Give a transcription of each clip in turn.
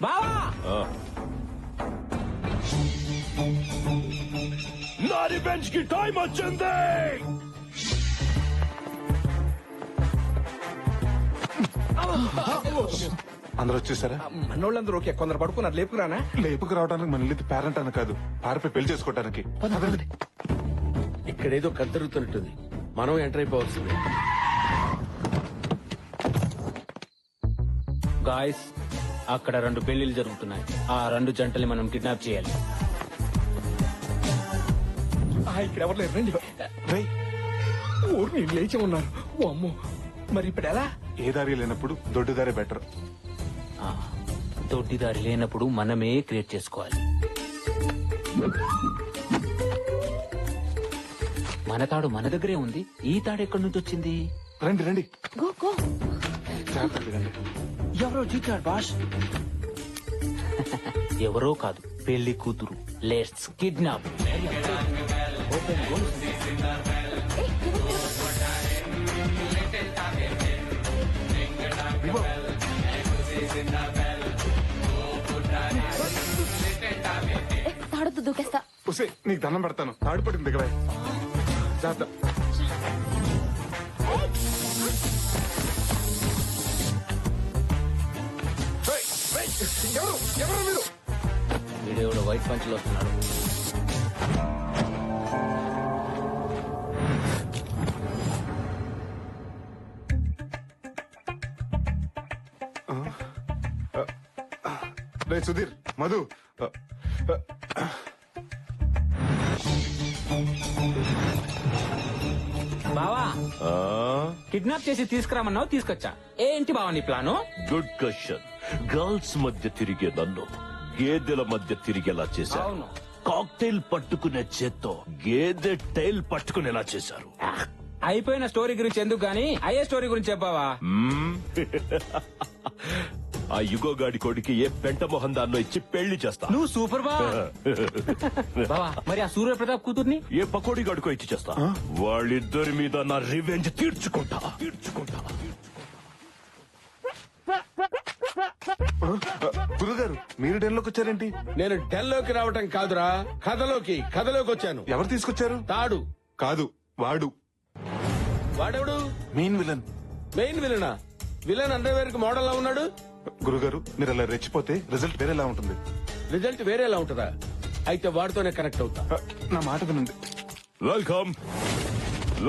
బావా నా రివెంజ్ కి టైం వచ్చింది. అందరూ వచ్చేసారా? మనోళ్ళందరూ ఓకే, కొందరు పడుకున్నారు. లేపుకురానా? లేపుకు రావడానికి మన ఇల్లు పేరెంట్ అని కాదు, పారిపోయి పెళ్లి చేసుకోవడానికి. ఇక్కడేదో కద్దరుగుతున్నట్టుంది. మనం ఎంటర్ అయిపోవాల్సిందే. గాయస్, అక్కడ 2 పెళ్లిళ్ళు జరుగుతున్నాయి. ఆ 2 జంటల్ని మనం కిడ్నాప్ చేయాలి. ఇక్కడ ఎవరు లేరు, రండి. ఊరు నేను లేచి ఉన్నారు. ఓ అమ్మో, మరి ఇప్పుడు ఎలా? ఏ దారి లేనప్పుడు దొడ్డు దారి బెటర్. దొడ్డిదారి లేనప్పుడు మనమే క్రియేట్ చేసుకోవాలి. మన తాడు మన దగ్గరే ఉంది. ఈ తాడు ఎక్కడి నుంచి వచ్చింది? రండి రండి. ఎవరో జీతాడు బాష్. ఎవరో కాదు, పెళ్లి కూతురు. Let's kidnap. తాడుతూ దూకేస్తా. ఉసే, నీకు దండం పెడతాను. తాడు పట్టింది దగ్గర జాగ్రత్త. ఎవరు మీరు? వీడియోలో వైట్ పంచులు వస్తున్నాడు. రే సుధీర్, మధు, బావా, కిడ్నాప్ చేసి తీసుకురామన్నావు, తీసుకొచ్చా. ఏంటి బావా నీ ప్లాను? Good question. గర్ల్స్ మధ్య తిరిగే నన్ను గేదెల మధ్య తిరిగేలా చేశారు. అవును. కాక్టైల్ పట్టుకునే చేత్తో గేదె టైల్ పట్టుకునేలా చేశారు. అయిపోయిన స్టోరీ గురించి ఎందుకు గానీ అయ్యే స్టోరీ గురించి చెప్పావా? ఆ యుగోగాడి కొడుకి ఏ పెంట మొహం దాన్నో ఇచ్చి పెళ్లి చేస్తా. నువ్వు సూపర్ బావా. మరి ఆ సూర్య ప్రతాప్ కూతుర్ని ఏ పకోడీ గడుకో ఇచ్చి చేస్తా. వాళ్ళిద్దరి మీద నా రివెంజ్ తీర్చుకుంటా. గురుగారు, మీరు డెన్లోకి వచ్చారేంటి? నేను డెల్లోకి రావటం కాదురా, కథలోకి వచ్చాను. ఎవరు తీసుకొచ్చారు? తాడు కాదు, వాడు వాడెవడు? Main villain. మెయిన్ విలనా? విలన్ అండర్వేర్ కి మోడల్ లా ఉన్నాడు. గురుగారు, మీరు అలా రెచ్చిపోతే రిజల్ట్ వేరేలా ఉంటుంది. రిజల్ట్ వేరేలా ఉంటదా? అయితే వాడితోనే కనెక్ట్ అవుతా. నా మాట వినండి.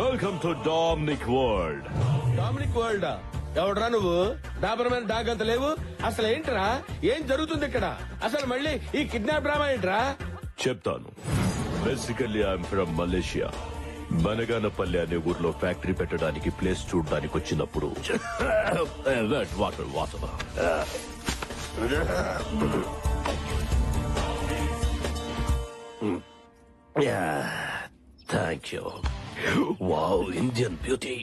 Welcome to Dominic world. Dominic world? ఎవడరా నువ్వు? డాబర్మెన్ డాగ్ అంత లేవు. అసలు ఏంట్రా, ఏం జరుగుతుంది ఇక్కడ? అసలు మళ్ళీ ఈ కిడ్నాప్ డ్రామా ఏంట్రా? చెప్తాను. Basically I'm from Malaysia. Banaganapalli అనే ఊర్లో ఫ్యాక్టరీ పెట్టడానికి ప్లేస్ చూడడానికి వచ్చినప్పుడు water thank you. Wow, Indian beauty.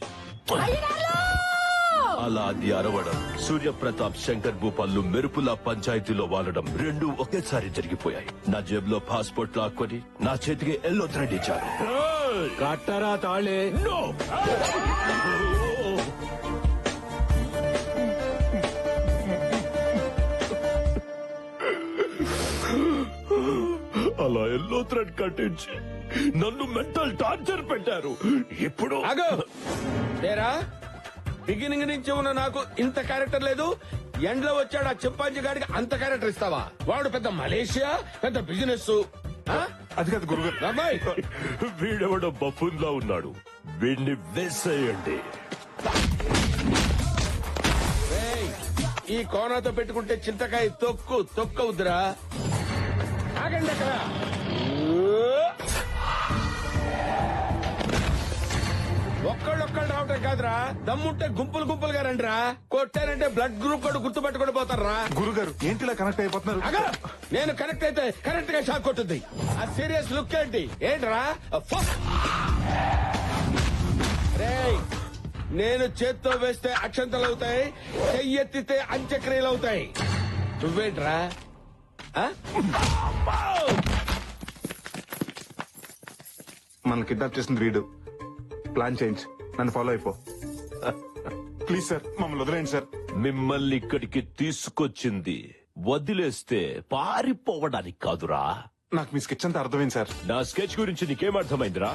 అలా అది అరవడం, సూర్యప్రతాప్ శంకర్ భూపాల్లు మెరుపుల పంచాయతీలో వాలడం రెండు ఒకేసారి జరిగిపోయాయి. నా జేబులో పాస్పోర్ట్ లాక్కొని నా చేతికి ఎల్లో థ్రెడ్ ఇచ్చారు. కట్టరా తాళే. No! అలా ఎల్లో థ్రెడ్ కట్టించి నన్ను మెంటల్ టార్చర్ పెట్టారు. ఇప్పుడు తేరా బిగినింగ్ నుంచి ఉన్న నాకు ఇంత క్యారెక్టర్ లేదు. ఎండ్లో వచ్చాడు ఆ చింపాంజీ గాడికి అంత క్యారెక్టర్ ఇస్తావా? వాడు పెద్ద మలేషియా, పెద్ద బిజినెస్. అది కాదు గురుగారు. అమ్మాయి, వీడెవడో బఫూన్ లా ఉన్నాడు. వీడిని వేసేయండి. ఈ కోనాతో పెట్టుకుంటే చింతకాయ తొక్కవుద్దురా. ఆగండి అక్కడ. ఒక్కళ్ళొక్కళ్ళు రావటం కాదురా, దమ్ముంటే గుంపులుగా రండిరా. కొట్టారంటే బ్లడ్ గ్రూప్ కూడా గుర్తుపెట్టుకుని పోతారా. గురుగారు, ఏంటి ఇలా కనెక్ట్ అయిపోతున్నారు? అగా నేను కనెక్ట్ అయితే కరెక్ట్ గా షాక్ కొట్టుద్ది. ఆ సీరియస్ లుక్ ఏంటి? ఏంట్రా? రేయ్, నేను చేత్తో వేస్తే అక్షంతలు అవుతాయి, చెయ్యెత్తితే అంత్యక్రియలు అవుతాయి. నువ్వేంట్రా? మన కిడ్నాప్ చేసింది వీడు. ప్లాన్ చేంజ్, నన్ను ఫాలో అయిపో. ప్లీజ్ సార్, మమ్మల్ని వదిలేండి సార్. మిమ్మల్ని ఇక్కడికి తీసుకొచ్చింది వదిలేస్తే పారిపోవడానికి కాదురా. నాకు మీ స్కెచ్ అంతా అర్థమైంది సార్. నా స్కెచ్ గురించి నీకేం అర్థమైందిరా?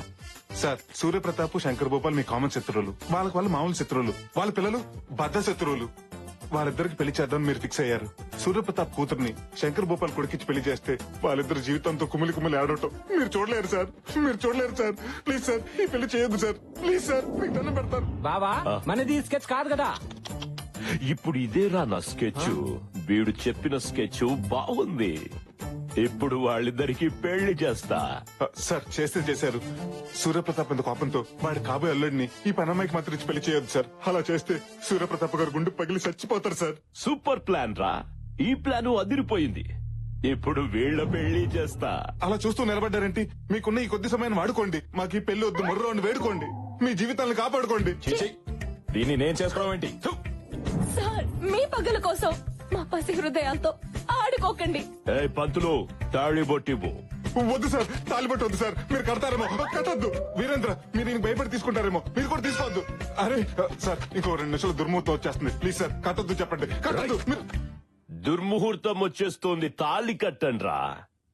సార్ సూర్యప్రతాప్ శంకర్ భూపాల్ మీ కామన్ శత్రువులు, వాళ్ళకి వాళ్ళు మామూలు శత్రువులు, వాళ్ళ పిల్లలు బద్ద శత్రువులు. వాళ్ళిద్దరికి పెళ్లి చేద్దాం మీరు ఫిక్స్ అయ్యారు. సూర్యప్రతాప్ కూతుర్ని శంకర్ భూపాల్ కొడుకిచ్చి పెళ్లి చేస్తే వాళ్ళిద్దరు జీవితంతో కుమిలి కుమిలి ఆడటం మీరు చూడలేరు సార్, మీరు చూడలేరు సార్. ప్లీజ్ సార్ ఈ పెళ్లి చేయొద్దు సార్, ప్లీజ్ సార్ మీకు దండం పెడతాను. బావా మనది స్కెచ్ కాదు కదా. ఇప్పుడు ఇదేరా నా స్కెచ్. వీడు చెప్పిన స్కెచ్ బాగుంది. ఇప్పుడు వాళ్ళిద్దరికి పెళ్లి చేస్తా. సార్ చేస్తే చేశారు. సూర్యప్రతాప్ ఎంత కోపంతో వాడి కాబోయే అల్లుడిని ఈ పనమ్మాయికి మాత్రం ఇచ్చి పెళ్లి చేయొద్దు సార్. అలా చేస్తే సూర్యప్రతాప్ గారు గుండె పగిలి చచ్చిపోతారు సార్. సూపర్ ప్లాన్ రా. ఈ ప్లాన్ అదిరిపోయింది. ఇప్పుడు వీళ్ళ పెళ్లి చేస్తా. అలా చూస్తూ నిలబడ్డారేంటి? మీకున్న ఈ కొద్ది సమయాన్ని వాడుకోండి. మాకు ఈ పెళ్లి వద్దు, మొర్రోని వేడుకోండి, మీ జీవితాలను కాపాడుకోండి. దీన్ని నేను చేసుకోవడం ఏంటి? సార్ మీ పగల కోసం మా పసి హృదయాలతో ఆడుకోకండి. ఏ పంతులు, తాళి బొట్టివ్వు. వద్దు సార్, తాలిబట్టు వద్దు సార్. మీరు కడతారేమో. కట్టద్దు వీరేంద్ర, మీరు ఈయనకి భయపడి తీసుకుంటారేమో. మీరు కూడా తీసుకోవద్దు. అరే సార్ ఇంకో 2 నిమిషాలు దుర్ముహూర్తం వచ్చేస్తుంది. ప్లీజ్ సార్ కట్టద్దు, చెప్పండి కట్టద్దు. మీరు దుర్ముహూర్తం వచ్చేస్తోంది. తాళి కట్టండ్రా.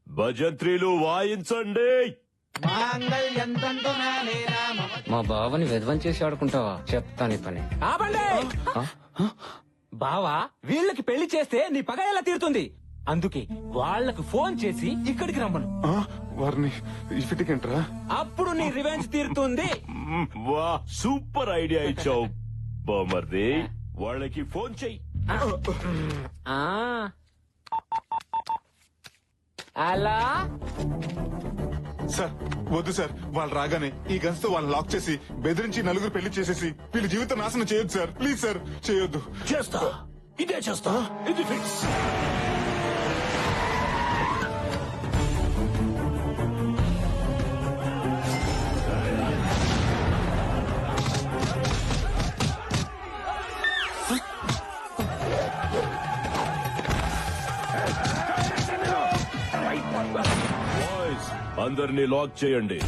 భజంత్రీలు వాయించండి. మా బావని విధ్వం చేసి ఆడుకుంటావా? చెప్తాను ఈ పని. ఆపండి. బావా వీళ్ళకి పెళ్లి చేస్తే నీ పగ ఎలా తీరుతుంది? అందుకే వాళ్ళకి ఫోన్ చేసి ఇక్కడికి రమ్మను. వారిని ఇఫిటికంటరా? అప్పుడు నీ రివెంజ్ తీరుతుంది. వా, సూపర్ ఐడియా ఇచ్చావు బామర్ది. వాళ్ళకి ఫోన్ చెయ్యి. ఆ అలా సార్ వద్దు సార్. వాళ్ళు రాగానే ఈ గన్స్ తో వాళ్ళని లాక్ చేసి బెదిరించి నలుగురు పెళ్లి చేసేసి వీళ్ళ జీవితం నాశనం చేయొద్దు సార్. ప్లీజ్ సార్ చేయొద్దు. చేస్తా, ఇదే చేస్తా. ఇది ఫిక్స్. బాయ్స్, అందరినీ లాక్ చేయండి.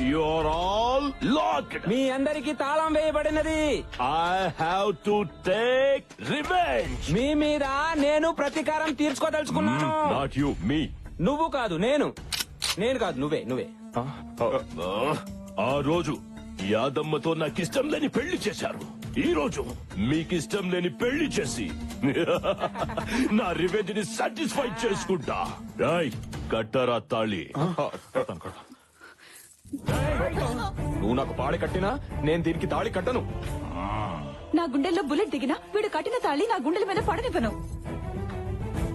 You're all locked. మీ అందరికి తాళం వేయబడినది. I have to take revenge. మీ మీద నేను ప్రతీకారం తీర్చుకోదలుచుకున్నాను. Not you, me. నువ్వు కాదు నేను. నేను కాదు నువ్వే. ఆ రోజు యాదమ్మతో నాకిష్టం లేని పెళ్లి చేశారు. ఈ రోజు మీకిష్టం లేని పెళ్లి చేసి నా రివెంజ్ ని సాటిస్ఫై చేసుకుంటా. రాయ్ కట్టరా తాళి. నువ్వు నాకు పాడి కట్టినా నేను దీనికి తాళి కట్టను. నా గుండెల్లో బుల్లెట్ దిగినా వీడు కట్టిన తాళి నా గుండెల మీద పడనివ్వను.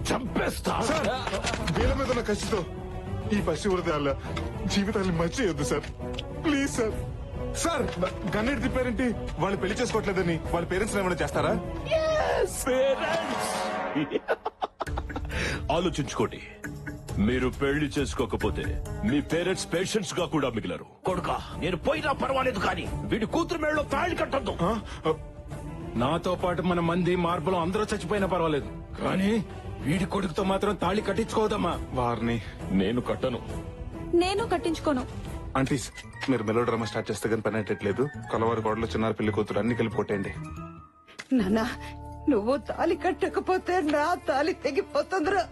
చంపేస్తా. సార్ వీళ్ళ మీద ఉన్న కసితో ఈ పసి హృదయాల జీవితాన్ని మంచి చేయొద్దు సార్. Please sir. సార్ గన్నెట్ తిప్పారేంటి? వాళ్ళు పెళ్లి చేసుకోవట్లేదని వాళ్ళ పేరెంట్స్ ఏమైనా చేస్తారా? పేరెంట్స్ ఆలోచించుకోండి. మీరు పెళ్లి చేసుకోకపోతే మీ పేరెంట్స్ పేషెంట్స్ గా కూడా మిగిలరు. కొడుకా, నేను పోయినా పర్వాలేదు కానీ వీడి కూతురు మేడలో తాళి కట్టద్దు. నాతో పాటు మన మంది మార్పులు అందరూ చచ్చిపోయినా పర్వాలేదు, కానీ వీడి కొడుకుతో మాత్రం తాళి కట్టించుకోదమ్మా. వారిని నేను కట్టను. నేను కట్టించుకోను. ఆంటీస్ మీరు మెలో డ్రామా స్టార్ట్ చేస్తే కానీ పని అయ్యట్లేదు. కలవారి గోడలో చిన్నారు పెళ్లి కూతురు అన్ని కలిపి కొట్టేయండి. నానా నువ్వు తాలి కట్టకపోతే నా తాలి తెగిపోతుందిరా.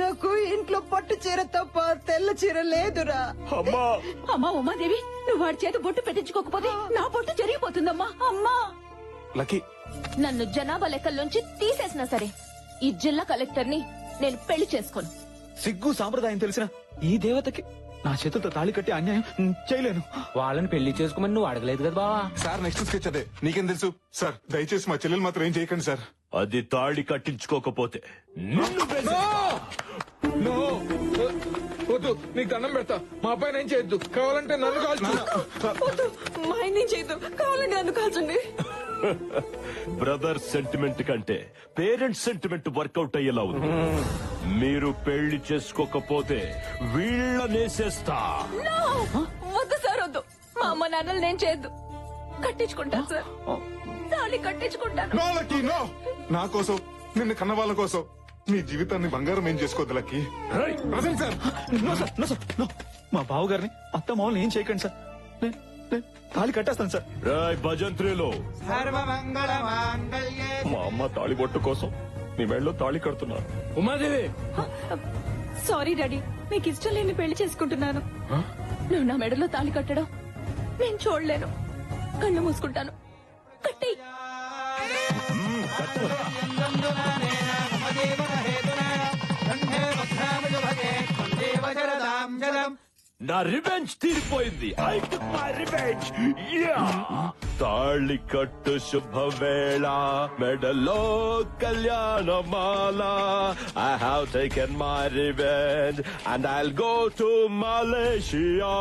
నాకు ఇంట్లో పట్టు చీర తప్ప తెల్ల చీర లేదురా. అమ్మా ఉమాదేవి, నువ్వు వాడి చేత బొట్టు పెట్టించుకోకపోతే నా బొట్టు జరిగిపోతుందమ్మా. అమ్మా లక్కీ నన్ను జనాభా లెక్కల్లోంచి తీసేసినా సరే ఈ జిల్లా కలెక్టర్ ని నేను పెళ్లి చేసుకోను. సిగ్గు సాంప్రదాయం తెలిసిన ఈ దేవతకి నా చేతులతో తాళి కట్టి అన్యాయం చేయలేను. వాళ్ళని పెళ్లి చేసుకోమని నువ్వు అడగలేదు కదా బావా. సార్ నెక్స్ట్ స్కెచ్ అదే. నీకేం తెలుసు సార్? దయచేసి మా చెల్లెలు మాత్రం ఏం చేయకండి సార్. అది తాళి కట్టించుకోకపోతే నిన్ను నో, వద్దు, నీకు దండం పెడతా. మా అబ్బాయి ఏం చేయొద్దు. కావాలంటే నన్ను కాల్చు. వద్దు, మా ఆయన్ని చేయొద్దు. కావాలంటే నన్ను కాల్చండి. బ్రదర్ సెంటిమెంట్ కంటే పేరెంట్స్ సెంటిమెంట్ వర్కౌట్ అయ్యేలా ఉంది. మీరు పెళ్లి చేసుకోకపోతే వీళ్ళనేసేస్తా. No! వద్దు సార్, వద్దు. మా అమ్మ నాన్నలు నేను చేయొద్దు. కట్టించుకుంటాను సార్, తాళి కట్టించుకుంటాను. No lucky no. నా కోసం, నిన్ను కన్న వాళ్ళ కోసం నీ జీవితాన్ని బంగారం ఏం చేసుకోవద్దు lucky. Present sir. No sir, no sir, no. మా బావగారిని అత్త మామూలు ఏం చేయకండి సార్. నేను తాళి కట్టేస్తాను సార్. రాయ్ భజంత్రిలో మా అమ్మ తాళి బొట్టు కోసం నీ మెడలో తాళి కడుతున్నారు. ఉమాదేవి సారీ డాడీ, మీకు ఇష్టం లేని పెళ్లి చేసుకుంటున్నాను. నువ్వు నా మెడలో తాళి కట్టడం నేను చూడలేను. కళ్ళు మూసుకుంటాను. కట్టేయ్. నా రివెంజ్ తీరిపోయింది. I took my revenge. తాళి కట్టు శుభవేళ, మెడలో కళ్యాణమాల. I have taken my revenge and I'll go to Malaysia.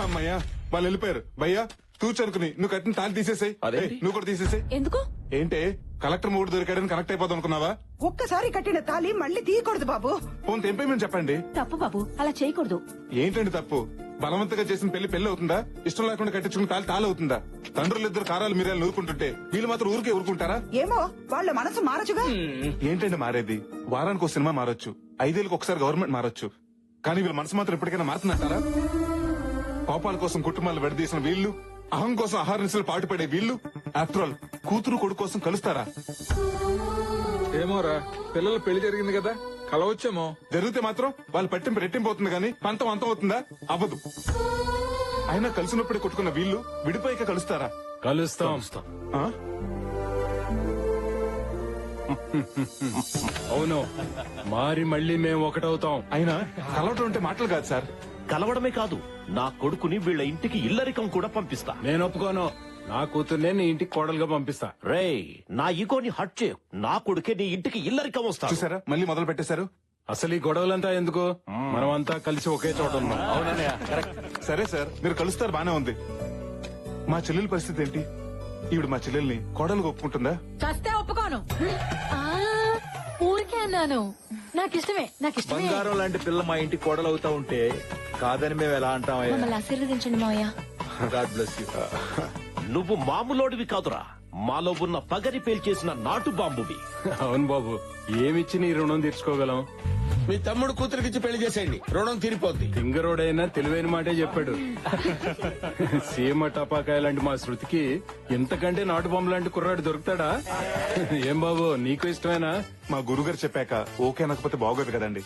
అమ్మయ్యా వాళ్ళు వెళ్ళిపోయారు. భయ్యా తూచనుకుని నువ్వు కట్టిన తాళి తీసేసాయి. అదేంటి? నువ్వు కూడా తీసేసాయి. ఎందుకు? ఏంటే కలెక్టర్ మూడు దొరికాడని కనెక్ట్ అయిపోదాం అనుకున్నావా? ఒక్కసారి కట్టిన తాళి మళ్ళీ తీయకూడదు బాబు. ఫోన్ తెంపేమని చెప్పండి. తప్పు బాబు, అలా చేయకూడదు. ఏంటండి తప్పు? బలవంతంగా చేసిన పెళ్లి అవుతుందా? ఇష్టం లేకుండా కట్టించుకున్న తాళి తాళవుతుందా? తండ్రులు ఇద్దరు కారాలు మీరేళ్ళు నూరుకుంటుంటే వీళ్ళు మాత్రం ఊరికే ఊరుకుంటారా? ఏమో వాళ్ళ మనసు మారచుగా. ఏంటండి మారేది? వారానికి ఒక సినిమా మారొచ్చు, 5 ఏళ్ళకి ఒకసారి గవర్నమెంట్ మారొచ్చు, కానీ వీళ్ళ మనసు మాత్రం ఎప్పటికైనా మారుతుందంటారా? కోపాల కోసం కుటుంబాలు విడదీసిన వీళ్ళు, అహం కోసం ఆహార నిశలు పాటుపడే వీళ్ళు, ఆఫ్టర్ ఆల్ కూతురు కొడుకు కోసం కలుస్తారా? ఏమోరా, పిల్లల పెళ్లి జరిగింది కదా, కలవచ్చేమో. జరిగితే మాత్రం వాళ్ళు పట్టింపు రెట్టింపు అవుతుంది కానీ పంతం అంతం అవుతుందా? అవ్వదు. అయినా కలిసినప్పుడే కొట్టుకున్న వీళ్ళు విడిపోయాక కలుస్తారా? కలుస్తాం. ఆ? అవును, మారి మళ్ళీ మేము ఒకటవుతాం. అయినా కలవటం అంటే మాటలు కాదు సార్. కలవడమే కాదు, నా కొడుకుని వీళ్ళ ఇంటికి ఇల్లరికం కూడా పంపిస్తా. నేను ఒప్పుకోను. నా కూతుర్నే నీ ఇంటికి కోడలుగా పంపిస్తా. రేయ్, నా ఈగోని హట్ చేయు. నా కొడుకే నీ ఇంటికి ఇల్లరికం వస్తా. చూసారా మళ్ళీ మొదలు పెట్టేశారు. అసలు ఈ గొడవలంతా ఎందుకు? మనమంతా కలిసి ఒకే చోట ఉన్నాం. సరే సార్, మీరు కలుస్తారు బానే ఉంది. మా చెల్లెల పరిస్థితి ఏంటి? ఈవిడ మా చెల్లెల్ని కోడలుగా ఒప్పుకుంటుందా? చస్తే ఒప్పుకోను. ఊరికే అన్నాను. నాకిష్టమే. బంగారం లాంటి పిల్ల మా ఇంటికి కోడలవుతా ఉంటే కాదని మేము ఎలా అంటామయ్యా? మమ్మల్ని ఆశీర్వదించండి మావయ్య. God bless you. నువ్వు మామూలోడివి కాదురా, మాలో ఉన్న పగని పేల్చేసిన నాటు బాంబువి. అవును బాబు, ఏమిచ్చి నీ రుణం తీర్చుకోగలం? మీ తమ్ముడు కూతురికిచ్చి పెళ్లి చేసేయండి, రుణం తీరిపోద్ది. తింగరోడైనా తెలివైన మాటే చెప్పాడు. సీమ టపాకాయ లాంటి మా శృతికి ఇంతకంటే నాటు బొమ్మ లాంటి కుర్రాడు దొరుకుతాడా? ఏం బాబు, నీకు ఇష్టమేనా? మా గురుగారు చెప్పాక ఓకే అనకపోతే బాగోదు కదండి.